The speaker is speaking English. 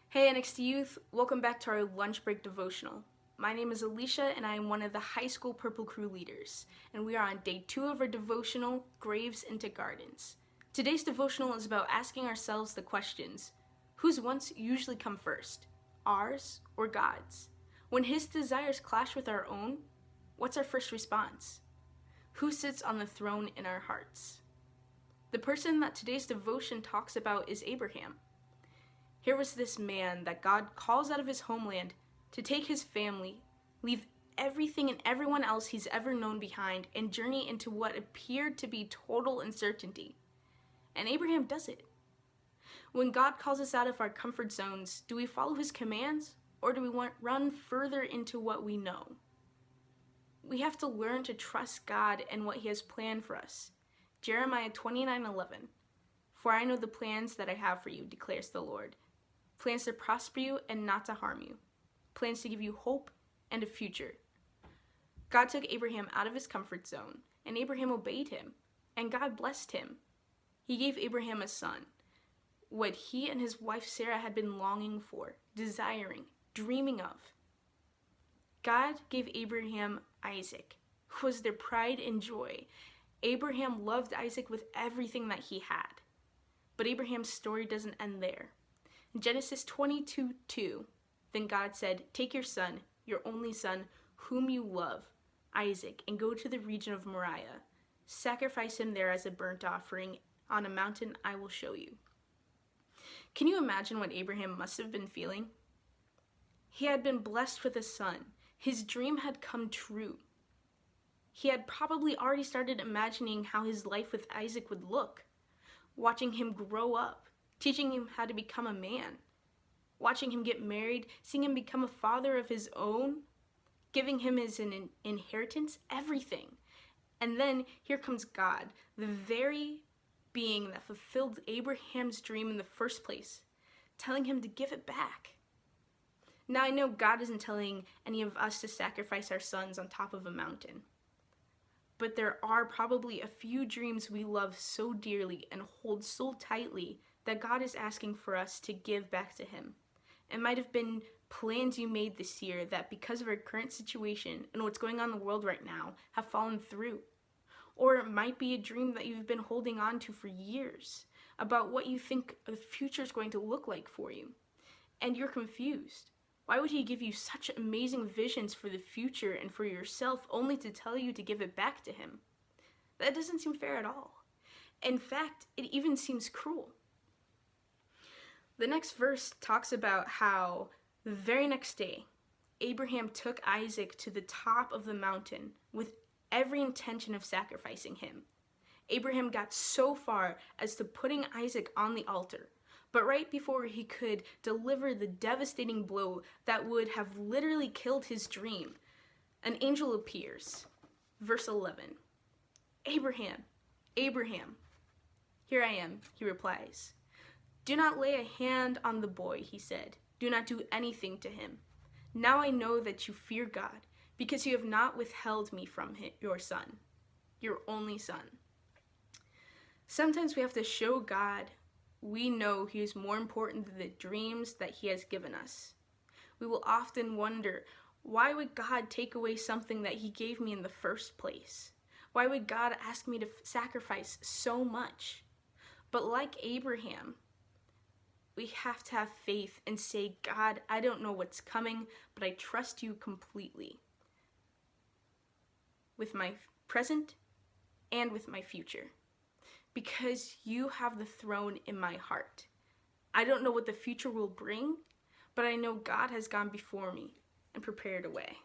Hey NXT Youth, welcome back to our lunch break devotional. My name is Alisha and I am one of the high school Purple Crew leaders, and we are on day 2 of our devotional, Graves into Gardens. Today's devotional is about asking ourselves the questions, whose wants usually come first, ours or God's? When His desires clash with our own, what's our first response? Who sits on the throne in our hearts? The person that today's devotion talks about is Abraham. Here was this man that God calls out of his homeland to take his family, leave everything and everyone else he's ever known behind, and journey into what appeared to be total uncertainty. And Abraham does it. When God calls us out of our comfort zones, do we follow his commands, or do we run further into what we know? We have to learn to trust God and what he has planned for us. Jeremiah 29:11. For I know the plans that I have for you, declares the Lord. Plans to prosper you and not to harm you. Plans to give you hope and a future. God took Abraham out of his comfort zone, and Abraham obeyed him, and God blessed him. He gave Abraham a son, what he and his wife Sarah had been longing for, desiring, dreaming of. God gave Abraham Isaac, who was their pride and joy. Abraham loved Isaac with everything that he had. But Abraham's story doesn't end there. In Genesis 22:2, then God said, take your son, your only son, whom you love, Isaac, and go to the region of Moriah. Sacrifice him there as a burnt offering on a mountain I will show you. Can you imagine what Abraham must have been feeling? He had been blessed with a son. His dream had come true. He had probably already started imagining how his life with Isaac would look, watching him grow up, teaching him how to become a man, watching him get married, seeing him become a father of his own, giving him his inheritance, everything. And then here comes God, the very being that fulfilled Abraham's dream in the first place, telling him to give it back. Now I know God isn't telling any of us to sacrifice our sons on top of a mountain. But there are probably a few dreams we love so dearly and hold so tightly that God is asking for us to give back to him. It might have been plans you made this year that because of our current situation and what's going on in the world right now have fallen through. Or it might be a dream that you've been holding on to for years about what you think the future is going to look like for you. And you're confused. Why would he give you such amazing visions for the future and for yourself only to tell you to give it back to him? That doesn't seem fair at all. In fact, it even seems cruel. The next verse talks about how the very next day, Abraham took Isaac to the top of the mountain with every intention of sacrificing him. Abraham got so far as to putting Isaac on the altar. But right before he could deliver the devastating blow that would have literally killed his dream, an angel appears. Verse 11. Abraham, Abraham. Here I am, he replies. Do not lay a hand on the boy, he said. Do not do anything to him. Now I know that you fear God, because you have not withheld me from your son, your only son. Sometimes we have to show God we know he is more important than the dreams that he has given us. We will often wonder, why would God take away something that he gave me in the first place? Why would God ask me to sacrifice so much? But like Abraham, we have to have faith and say, God, I don't know what's coming, but I trust you completely with my present and with my future. Because you have the throne in my heart. I don't know what the future will bring, but I know God has gone before me and prepared a way.